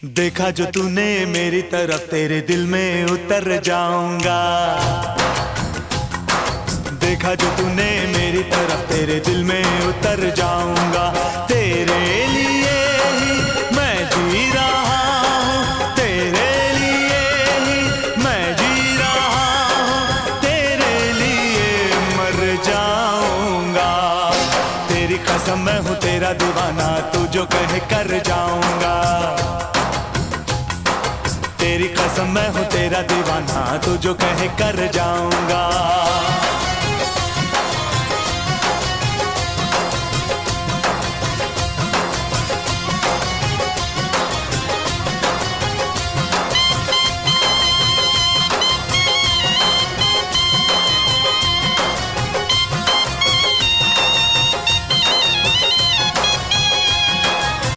देखा जो तूने मेरी तरफ, तेरे दिल में उतर जाऊंगा। देखा जो तूने मेरी तरफ, तेरे दिल में उतर जाऊंगा। तेरे लिए ही मैं जी रहा हूँ, तेरे लिए ही मैं जी रहा हूँ, तेरे लिए मर जाऊंगा। तेरी कसम मैं हूँ तेरा दीवाना, तू जो कहे कर जाऊंगा। तेरी कसम मैं हूँ तेरा दीवाना, तू जो कहे कर जाऊंगा।